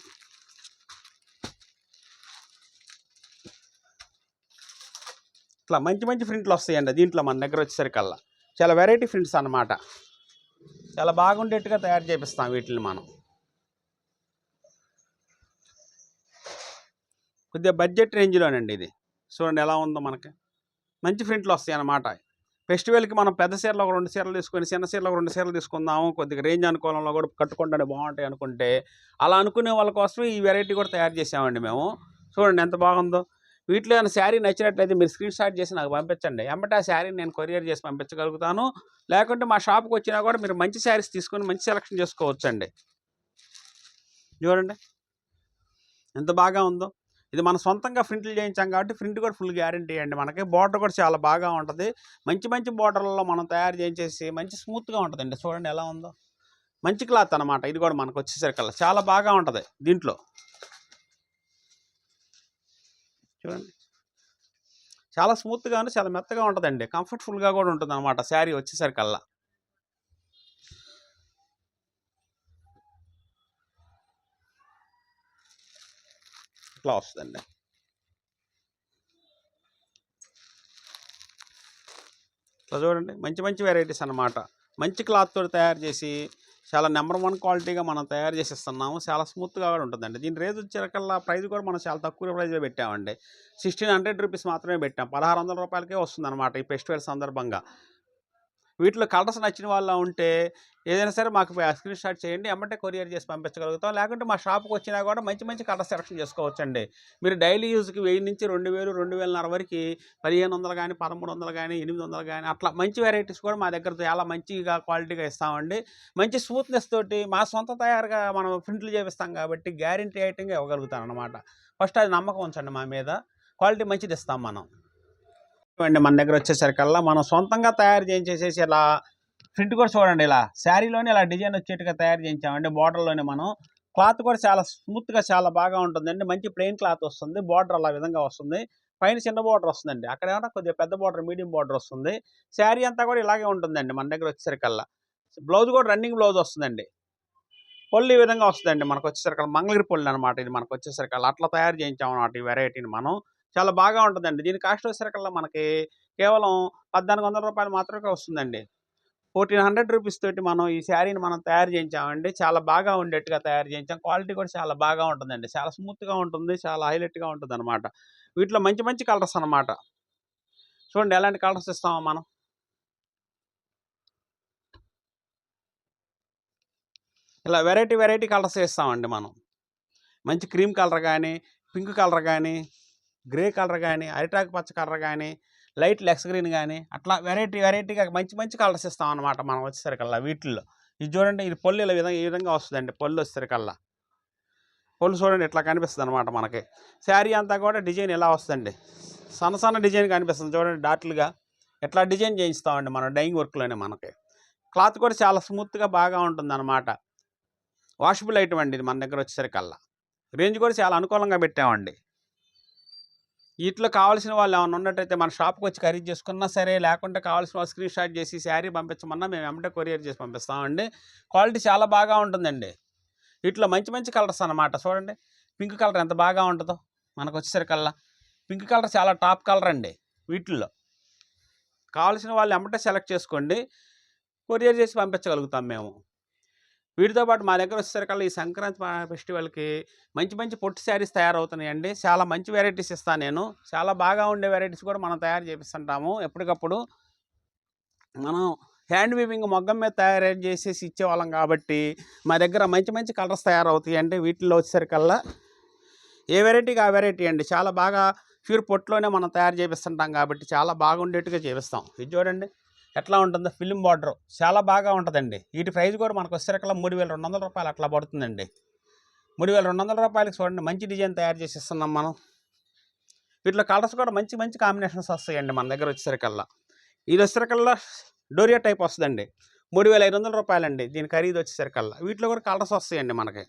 ఇట్లా మంచి మంచి ప్రింట్లు వస్తాయండి దీంట్లో మన దగ్గర వచ్చేసరికల్లా. చాలా వెరైటీ ప్రింట్స్ అన్నమాట. చాలా బాగుండేట్టుగా తయారు చేపిస్తాం వీటిని మనం. కొద్దిగా బడ్జెట్ రేంజ్లోనండి ఇది. చూడండి ఎలా ఉందో మనకి. మంచి ప్రింట్లు వస్తాయి అన్నమాట. ఫెస్టివల్కి మనం పెద్ద చీరలో ఒక 2 చీరలు తీసుకొని, చిన్న చీరలో ఒక 2 చీరలు తీసుకుందాము, కొద్దిగా రేంజ్ అనుకూలంలో కూడా కట్టుకుంటే బాగుంటాయి అనుకుంటే, అలా అనుకునే వాళ్ళ కోసం ఈ వెరైటీ కూడా తయారు చేసామండి మేము. చూడండి ఎంత బాగుందో. వీటిలో ఏమైనా శారీ నచ్చినట్లయితే మీరు స్క్రీన్ షాట్ చేసి నాకు పంపించండి. వెంబటే ఆ శారీని నేను కొరియర్ చేసి పంపించగలుగుతాను. లేకుంటే మా షాప్కి వచ్చినా కూడా మీరు మంచి శారీస్ తీసుకొని మంచి సెలెక్షన్ చేసుకోవచ్చండి. చూడండి ఎంత బాగా ఉందో. ఇది మన సొంతంగా ప్రింట్లు చేయించాం కాబట్టి ప్రింట్ కూడా ఫుల్ గ్యారంటీ అండి మనకి. బార్డర్ కూడా చాలా బాగా ఉంటుంది. మంచి మంచి బార్డర్లలో మనం తయారు చేయించేసి మంచి స్మూత్గా ఉంటుందండి. చూడండి ఎలా ఉందో. మంచి క్లాత్ అనమాట. ఇది కూడా మనకు వచ్చేసరికల్లా చాలా బాగా ఉంటుంది. దీంట్లో చూడండి చాలా స్మూత్గా చాలా మెత్తగా ఉంటుందండి. కంఫర్టబుల్గా కూడా ఉంటుంది అనమాట శారీ వచ్చేసరికల్లా. ఇట్లా వస్తుందండి. ఇట్లా చూడండి, మంచి మంచి వెరైటీస్ అన్నమాట. మంచి క్లాత్ తోటి తయారు చేసి చాలా నెంబర్ 1 క్వాలిటీగా మనం తయారు చేసి ఇస్తున్నాము. చాలా స్మూత్గా కూడా ఉంటుందండి. దీని రేట్ వచ్చేకల్లా ప్రైస్ కూడా మనం చాలా తక్కువ ప్రైస్లో పెట్టామండి. 1600 రూపీస్ మాత్రమే పెట్టాం. 1600 రూపాయలకే వస్తుందన్నమాట ఈ ఫెస్టివల్ సందర్భంగా. వీటిలో కలర్స్ నచ్చిన వాళ్ళు ఉంటే ఏదైనా సరే మాకు స్క్రీన్ షాట్ చేయండి, ఎమ్మటే కొరియర్ చేసి పంపించగలుగుతాం. లేకుంటే మా షాప్కి వచ్చినా కూడా మంచి మంచి కలర్ సెలెక్షన్ చేసుకోవచ్చండి. మీరు డైలీ యూజ్కి 1000 నుంచి 2000, 2500 వరకు 1500 కానీ 1300 కానీ 800 కానీ అట్లా మంచి వెరైటీస్ కూడా మా దగ్గర చాలా మంచిగా క్వాలిటీగా ఇస్తామండి. మంచి స్మూత్నెస్ తోటి మా సొంత తయారుగా మనం ప్రింట్లు చేపిస్తాం కాబట్టి గ్యారంటీ ఐటంగా ఇవ్వగలుగుతాం అనమాట. ఫస్ట్ అది నమ్మకం ఉంచండి మా మీద. క్వాలిటీ మంచిది ఇస్తాం మనం అండి. మన దగ్గర వచ్చేసరికల్లా మనం సొంతంగా తయారు చేసేసి ఇలా ప్రింట్ కూడా చూడండి, ఇలా శారీలోనే ఇలా డిజైన్ వచ్చేట్టుగా తయారు చేయించామండి. బార్డర్లోనే మనం క్లాత్ కూడా చాలా స్మూత్గా చాలా బాగా ఉంటుందండి. మంచి ప్లెయిన్ క్లాత్ వస్తుంది, బార్డర్ అలా విధంగా వస్తుంది. పైన చిన్న బార్డర్ వస్తుందండి, అక్కడ ఏమన్నా కొద్దిగా పెద్ద బార్డర్, మీడియం బార్డర్ వస్తుంది. శారీ అంతా కూడా ఇలాగే ఉంటుందండి మన దగ్గర వచ్చేసరికల్లా. బ్లౌజ్ కూడా రన్నింగ్ బ్లౌజ్ వస్తుందండి. పళ్ళు ఈ విధంగా వస్తుందండి మనకు వచ్చేసరికల్లా. మంగళగిరి పళ్ళు అనమాట ఇది మనకు వచ్చేసరికల్లా. అట్లా తయారు చేయించామన్నమాట ఈ వెరైటీని మనం. చాలా బాగా ఉంటుందండి. దీని కాస్ట్ వచ్చేసరికల్లా మనకి కేవలం 1400 రూపాయలు మాత్రమే వస్తుందండి. 1400 రూపీస్ తోటి మనం ఈ శారీని మనం తయారు చేయించామండి. చాలా బాగా ఉండేట్టుగా తయారు చేయించాం. క్వాలిటీ కూడా చాలా బాగా ఉంటుందండి. చాలా స్మూత్గా ఉంటుంది, చాలా హైలైట్గా ఉంటుంది అనమాట. వీటిలో మంచి మంచి కలర్స్ అనమాట. చూడండి ఎలాంటి కలర్స్ ఇస్తామో మనం. ఇలా వెరైటీ వెరైటీ కలర్స్ ఇస్తామండి మనం. మంచి క్రీమ్ కలర్ కానీ, పింక్ కలర్ కానీ, గ్రే కలర్ కానీ, అరిటాకు పచ్చ కలర్ కానీ, లైట్ లెక్స్ గ్రీన్ కానీ, అట్లా వెరైటీ వెరైటీగా మంచి మంచి కలర్స్ ఇస్తాం అనమాట మనం వచ్చేసరికల్లా వీటిల్లో. ఇది చూడండి, ఇది పళ్ళు ఇలా ఈ విధంగా వస్తుందండి. పళ్ళు వచ్చేసరికల్లా పళ్ళు చూడండి ఇట్లా కనిపిస్తుంది అనమాట మనకి. శారీ అంతా కూడా డిజైన్ ఇలా వస్తుందండి. సన్న సన్న డిజైన్ కనిపిస్తుంది చూడండి, డాట్లుగా ఎట్లా డిజైన్ చేయిస్తామండి మనం డైయింగ్ వర్క్లోనే. మనకి క్లాత్ కూడా చాలా స్మూత్గా బాగా ఉంటుంది అనమాట. వాషబుల్ ఐటమ్ అండి ఇది మన దగ్గర వచ్చేసరికల్లా. రేంజ్ కూడా చాలా అనుకూలంగా పెట్టామండి. వీటిలో కావాల్సిన వాళ్ళు ఏమైనా ఉన్నట్టయితే మన షాప్కి వచ్చి ఖరీదు చేసుకున్నా సరే, లేకుంటే కావాల్సిన వాళ్ళు స్క్రీన్ షాట్ చేసి శారీ పంపించమన్నా మేము వెంటనే కొరియర్ చేసి పంపిస్తామండి. క్వాలిటీ చాలా బాగా ఉంటుందండి. వీటిలో మంచి మంచి కలర్స్ అన్నమాట. చూడండి పింక్ కలర్ ఎంత బాగా ఉంటుందో మనకు వచ్చేసరికల్లా. పింక్ కలర్ చాలా టాప్ కలర్ అండి. వీటిల్లో కావాల్సిన వాళ్ళు వెంటనే సెలెక్ట్ చేసుకోండి, కొరియర్ చేసి పంపించగలుగుతాం మేము. వీటితో పాటు మా దగ్గర వచ్చేసరికల్లా ఈ సంక్రాంతి ఫెస్టివల్కి మంచి మంచి పొట్టి శారీస్ తయారవుతున్నాయండి. చాలా మంచి వెరైటీస్ ఇస్తాను నేను. చాలా బాగా ఉండే వెరైటీస్ కూడా మనం తయారు చేపిస్తుంటాము ఎప్పటికప్పుడు. మనం హ్యాండ్ వీవింగ్ మొగ్గం మీద తయారు చేసేసి ఇచ్చేవాళ్ళం కాబట్టి మా దగ్గర మంచి మంచి కలర్స్ తయారవుతాయి అండి. వీటిల్లో వచ్చేసరికల్లా ఏ వెరైటీకి ఆ వెరైటీ అండి. చాలా బాగా ప్యూర్ పొట్టులోనే మనం తయారు చేపిస్తుంటాం కాబట్టి చాలా బాగుండేట్టుగా చేపిస్తాం. ఇది చూడండి ఎట్లా ఉంటుందో, ఫిలిం బార్డర్ చాలా బాగా ఉంటుందండి. వీటి ప్రైస్ కూడా మనకు వచ్చేసరికల్లా 3200 రూపాయలు అట్లా పడుతుందండి. 3200 రూపాయలకి చూడండి మంచి డిజైన్ తయారు చేసి ఇస్తున్నాం మనం. వీటిలో కలర్స్ కూడా మంచి మంచి కాంబినేషన్స్ వస్తాయండి మన దగ్గర వచ్చేసరికల్లా. ఇది వచ్చేసరికల్లా డోరియా టైప్ వస్తుందండి. 3500 రూపాయలండి దీని ఖరీదు వచ్చేసరికల్లా. వీటిలో కూడా కలర్స్ వస్తాయండి మనకి.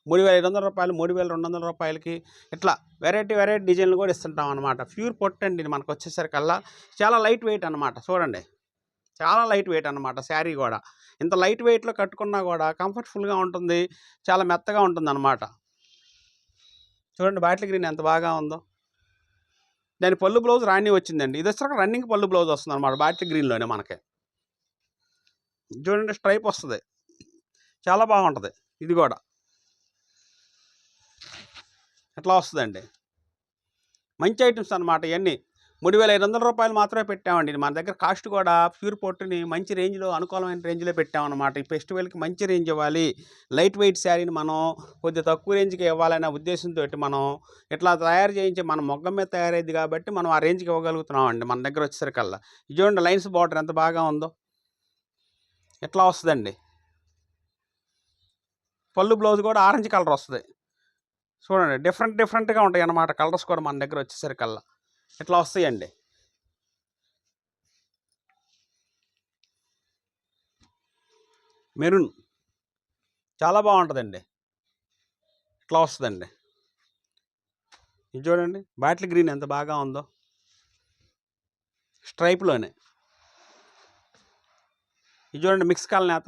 3500 రూపాయలు, 3200 రూపాయలకి ఇట్లా వెరైటీ వెరైటీ డిజైన్లు కూడా ఇస్తుంటాం అనమాట. ప్యూర్ పొట్టు అండి ఇది మనకు వచ్చేసరికల్లా. చాలా లైట్ వెయిట్ అనమాట. చూడండి చాలా లైట్ వెయిట్ అనమాట. శారీ కూడా ఇంత లైట్ వెయిట్లో కట్టుకున్నా కూడా కంఫర్టబుల్గా ఉంటుంది, చాలా మెత్తగా ఉంటుంది అనమాట. చూడండి బాటిల్ గ్రీన్ ఎంత బాగా ఉందో. దాని పళ్ళు బ్లౌజ్ రాణి వచ్చిందండి. ఇది వచ్చాక రన్నింగ్ పళ్ళు బ్లౌజ్ వస్తుంది అనమాట బాటిల్ గ్రీన్లోనే మనకి. చూడండి స్ట్రైప్ వస్తుంది, చాలా బాగుంటుంది. ఇది కూడా ఎట్లా వస్తుందండి. మంచి ఐటమ్స్ అనమాట ఇవన్నీ. 3500 రూపాయలు మాత్రమే పెట్టామండి. మన దగ్గర కాస్ట్ కూడా ప్యూర్ పొట్టుని మంచి రేంజ్లో, అనుకూలమైన రేంజ్లో పెట్టామన్నమాట. ఈ ఫెస్టివల్కి మంచి రేంజ్ ఇవ్వాలి, లైట్ వెయిట్ శారీని మనం కొద్దిగా తక్కువ రేంజ్కి ఇవ్వాలనే ఉద్దేశంతో మనం ఇట్లా తయారు చేయించి మన మొగ్గం మీద తయారైంది కాబట్టి మనం ఆ రేంజ్కి ఇవ్వగలుగుతున్నామండి మన దగ్గర వచ్చేసరికల్లా. ఇది చూడండి లైన్స్ బార్డర్ ఎంత బాగా ఉందో, ఎట్లా వస్తుందండి. పళ్ళు బ్లౌజ్ కూడా ఆరెంజ్ కలర్ వస్తుంది. చూడండి డిఫరెంట్గా ఉంటాయి అన్నమాట కలర్స్ కూడా మన దగ్గర వచ్చేసరికల్లా. ఇట్లా వస్తాయండి. మెరూన్ చాలా బాగుంటుందండి. ఇట్లా వస్తుందండి. ఇది చూడండి బాటిల్ గ్రీన్ ఎంత బాగా ఉందో, స్ట్రైప్లోనే. ఇది చూడండి మిక్స్ కలర్ నేత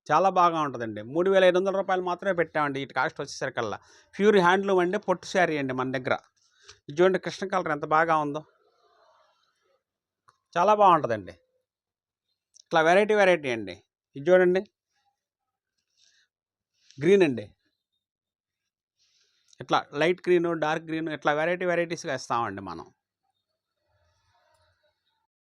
చాలా బాగా ఉంటుందండి. 3,500 రూపాయలు మాత్రమే పెట్టామండి. వీటి కాస్ట్ వచ్చేసరికల్లా ప్యూర్ హ్యాండ్లూమ్ అండి. పొట్టు శారీ అండి మన దగ్గర. ఇది చూడండి కృష్ణ కలర్ ఎంత బాగా ఉందో, చాలా బాగుంటుందండి. ఇట్లా వెరైటీ అండి. ఇది చూడండి గ్రీన్ అండి, ఇట్లా లైట్ గ్రీను, డార్క్ గ్రీను, ఇట్లా వెరైటీస్గా ఇస్తామండి మనం.